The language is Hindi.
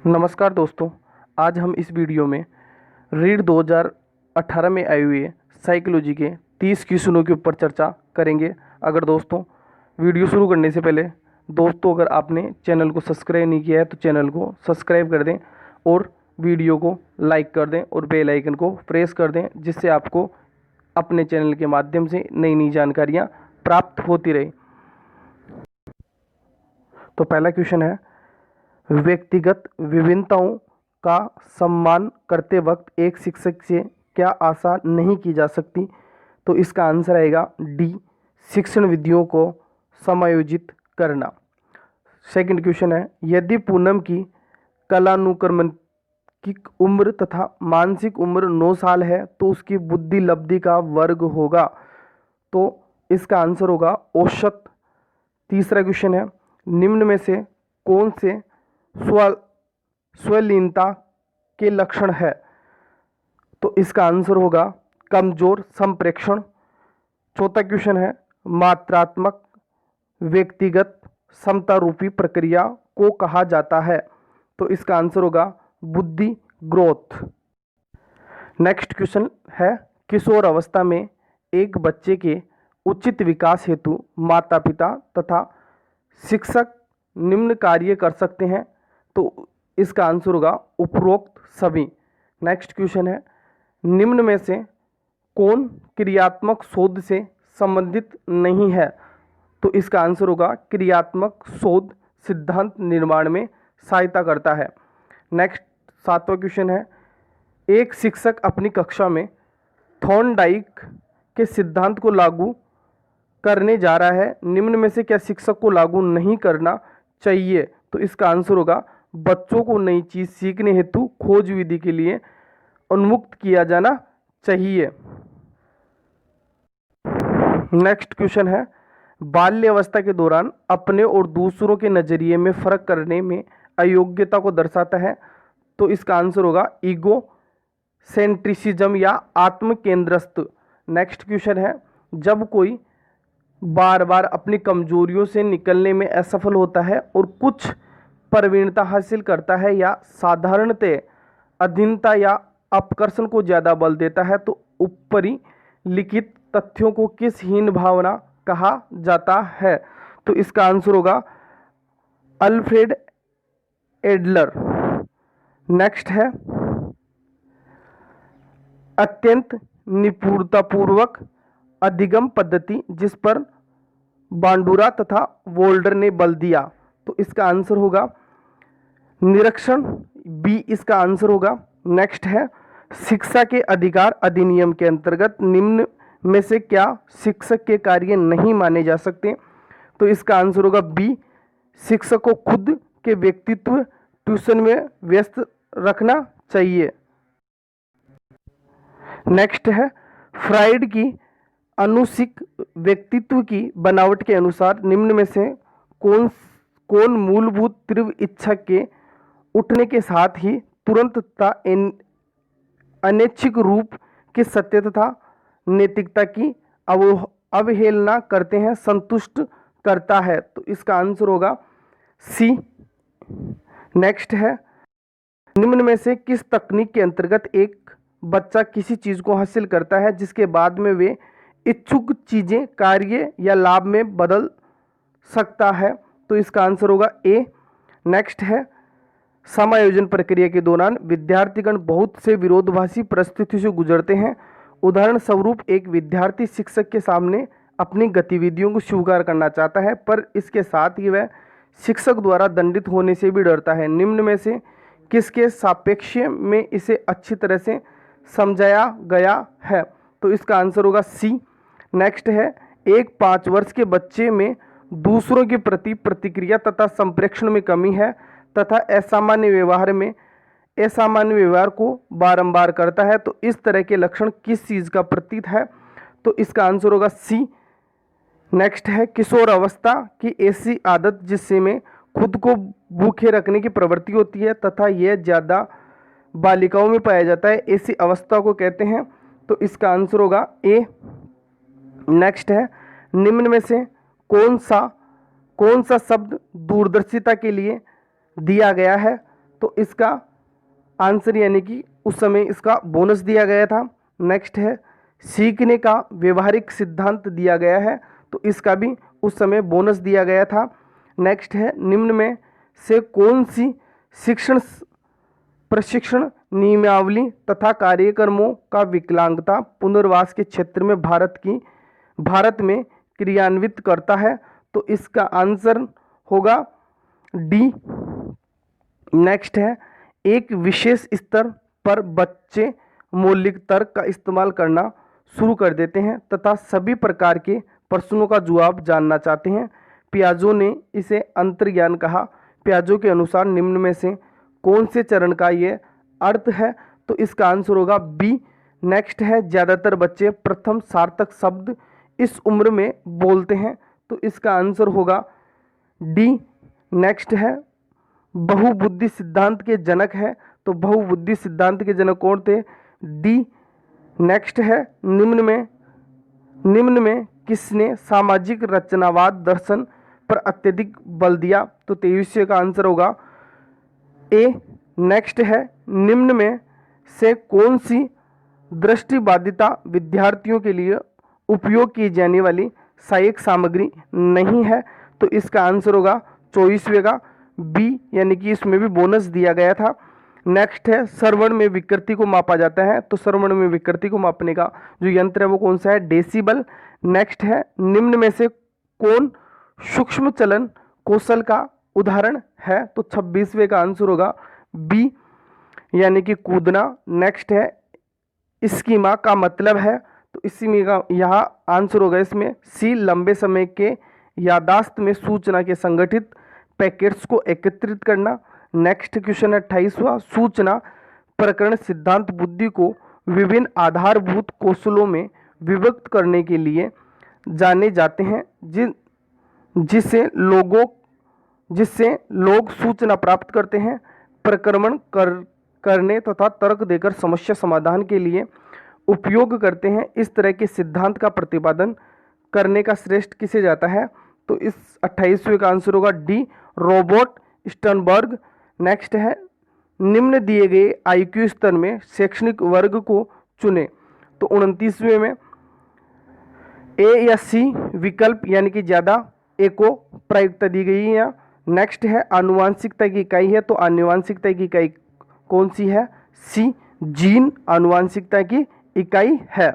नमस्कार दोस्तों, आज हम इस वीडियो में रीड 2018 में आए हुए साइकोलॉजी के 30 क्वेश्चनों के ऊपर चर्चा करेंगे। अगर दोस्तों वीडियो शुरू करने से पहले दोस्तों अगर आपने चैनल को सब्सक्राइब नहीं किया है तो चैनल को सब्सक्राइब कर दें और वीडियो को लाइक कर दें और बेल आइकन को प्रेस कर दें, जिससे आपको अपने चैनल के माध्यम से नई नई जानकारियाँ प्राप्त होती रहे। तो पहला क्वेश्चन है, व्यक्तिगत विभिन्नताओं का सम्मान करते वक्त एक शिक्षक से क्या आशा नहीं की जा सकती? तो इसका आंसर आएगा डी, शिक्षण विधियों को समायोजित करना। सेकंड क्वेश्चन है, यदि पूनम की कलानुक्रमिक उम्र तथा मानसिक उम्र 9 साल है तो उसकी बुद्धि लब्धि का वर्ग होगा। तो इसका आंसर होगा औसत। तीसरा क्वेश्चन है, निम्न में से कौन से स्वलीनता के लक्षण है? तो इसका आंसर होगा कमजोर संप्रेषण। चौथा क्वेश्चन है, मात्रात्मक व्यक्तिगत समता रूपी प्रक्रिया को कहा जाता है? तो इसका आंसर होगा बुद्धि ग्रोथ। नेक्स्ट क्वेश्चन है, किशोर अवस्था में एक बच्चे के उचित विकास हेतु माता पिता तथा शिक्षक निम्न कार्य कर सकते हैं? तो इसका आंसर होगा उपरोक्त सभी। नेक्स्ट क्वेश्चन है, निम्न में से कौन क्रियात्मक शोध से संबंधित नहीं है? तो इसका आंसर होगा क्रियात्मक शोध सिद्धांत निर्माण में सहायता करता है। नेक्स्ट सातवां क्वेश्चन है, एक शिक्षक अपनी कक्षा में थॉर्नडाइक के सिद्धांत को लागू करने जा रहा है, निम्न में से क्या शिक्षक को लागू नहीं करना चाहिए? तो इसका आंसर होगा बच्चों को नई चीज सीखने हेतु खोज विधि के लिए उन्मुक्त किया जाना चाहिए। नेक्स्ट क्वेश्चन है, बाल्य अवस्था के दौरान अपने और दूसरों के नजरिए में फर्क करने में अयोग्यता को दर्शाता है? तो इसका आंसर होगा ईगो सेंट्रिसिज्म या आत्म केंद्रस्थ। नेक्स्ट क्वेश्चन है, जब कोई बार बार अपनी कमजोरियों से निकलने में असफल होता है और कुछ प्रवीणता हासिल करता है या साधारणतः अधीनता या अपकर्षण को ज़्यादा बल देता है, तो ऊपरी लिखित तथ्यों को किस हीन भावना कहा जाता है? तो इसका आंसर होगा अल्फ्रेड एडलर। नेक्स्ट है, अत्यंत निपुणतापूर्वक अधिगम पद्धति जिस पर बांडुरा तथा वोल्डर ने बल दिया? तो इसका आंसर होगा निरीक्षण, बी इसका आंसर होगा। नेक्स्ट है, शिक्षा के अधिकार अधिनियम के अंतर्गत निम्न में से क्या शिक्षक के कार्य नहीं माने जा सकते? तो इसका आंसर होगा बी, शिक्षक को खुद के व्यक्तित्व ट्यूशन में व्यस्त रखना चाहिए। नेक्स्ट है, फ्राइड की आनुषिक व्यक्तित्व की बनावट के अनुसार निम्न में से कौन मूलभूत तीव्र इच्छा के उठने के साथ ही तुरंत तथा अनैच्छिक रूप के सत्य तथा नैतिकता की अवहेलना करते हैं संतुष्ट करता है? तो इसका आंसर होगा सी। नेक्स्ट है, निम्न में से किस तकनीक के अंतर्गत एक बच्चा किसी चीज को हासिल करता है जिसके बाद में वे इच्छुक चीजें कार्य या लाभ में बदल सकता है? तो इसका आंसर होगा ए। नेक्स्ट है, समायोजन प्रक्रिया के दौरान विद्यार्थीगण बहुत से विरोधाभासी परिस्थितियों से गुजरते हैं। उदाहरण स्वरूप एक विद्यार्थी शिक्षक के सामने अपनी गतिविधियों को स्वीकार करना चाहता है पर इसके साथ ही वह शिक्षक द्वारा दंडित होने से भी डरता है। निम्न में से किसके सापेक्ष में इसे अच्छी तरह से समझाया गया है? तो इसका आंसर होगा सी। नेक्स्ट है, एक 5 वर्ष के बच्चे में दूसरों के प्रति प्रतिक्रिया तथा संप्रेषण में कमी है तथा असामान्य व्यवहार को बारंबार करता है, तो इस तरह के लक्षण किस चीज का प्रतीक है? तो इसका आंसर होगा सी। नेक्स्ट है, किशोर अवस्था की ऐसी आदत जिससे में खुद को भूखे रखने की प्रवृत्ति होती है तथा यह ज्यादा बालिकाओं में पाया जाता है, ऐसी अवस्था को कहते हैं? तो इसका आंसर होगा ए। नेक्स्ट है, निम्न में से कौन सा शब्द दूरदर्शिता के लिए दिया गया है? तो इसका आंसर यानी कि उस समय इसका बोनस दिया गया था। नेक्स्ट है सीखने का व्यवहारिक सिद्धांत दिया गया है, तो इसका भी उस समय बोनस दिया गया था। नेक्स्ट है निम्न में से कौन सी शिक्षण प्रशिक्षण नियमावली तथा कार्यक्रमों का विकलांगता पुनर्वास के क्षेत्र में भारत में क्रियान्वित करता है, तो इसका आंसर होगा डी। नेक्स्ट है एक विशेष स्तर पर बच्चे मौलिक तर्क का इस्तेमाल करना शुरू कर देते हैं तथा सभी प्रकार के प्रश्नों का जवाब जानना चाहते हैं। पियाजो ने इसे अंतर्ज्ञान कहा। पियाजो के अनुसार निम्न में से कौन से चरण का ये अर्थ है, तो इसका आंसर होगा बी। नेक्स्ट है ज़्यादातर बच्चे प्रथम सार्थक शब्द इस उम्र में बोलते हैं, तो इसका आंसर होगा डी। नेक्स्ट है बहुबुद्धि सिद्धांत के जनक है, तो बहुबुद्धि सिद्धांत के जनक कौन थे, डी। नेक्स्ट है निम्न में किसने सामाजिक रचनावाद दर्शन पर अत्यधिक बल दिया, तो 23वें का आंसर होगा ए। नेक्स्ट है निम्न में से कौन सी दृष्टिबाधिता विद्यार्थियों के लिए उपयोग की जाने वाली सहायक सामग्री नहीं है, तो इसका आंसर होगा 24वें का बी, यानी कि इसमें भी बोनस दिया गया था। नेक्स्ट है श्रवण में विकृति को मापा जाता है, तो श्रवण में विकृति को मापने का जो यंत्र है वो कौन सा है, डेसिबल। नेक्स्ट है निम्न में से कौन सूक्ष्म चलन कौशल का उदाहरण है, तो 26वें का आंसर होगा बी, यानी कि कूदना। नेक्स्ट है स्कीमा का मतलब है, तो इसी में का यहाँ आंसर होगा इसमें सी, लंबे समय के यादाश्त में सूचना के संगठित पैकेट्स को एकत्रित करना। नेक्स्ट क्वेश्चन है 28वां, सूचना प्रकरण सिद्धांत बुद्धि को विभिन्न आधारभूत कौशलों में विभक्त करने के लिए जाने जाते हैं जिससे लोग सूचना प्राप्त करते हैं, प्रक्रमण करने तथा तर्क देकर समस्या समाधान के लिए उपयोग करते हैं। इस तरह के सिद्धांत का प्रतिपादन करने का श्रेष्ठ किसे जाता है, तो इस 28वें का आंसर होगा डी, रॉबर्ट स्टर्नबर्ग। नेक्स्ट है निम्न दिए गए आईक्यू स्तर में शैक्षणिक वर्ग को चुने, तो 29वें में ए या सी विकल्प यानी कि ज़्यादा ए को प्रायुक्ता दी गई है। नेक्स्ट है आनुवांशिकता की इकाई है, तो आनुवांशिकता की इकाई कौन सी है, सी, जीन आनुवांशिकता की इकाई है।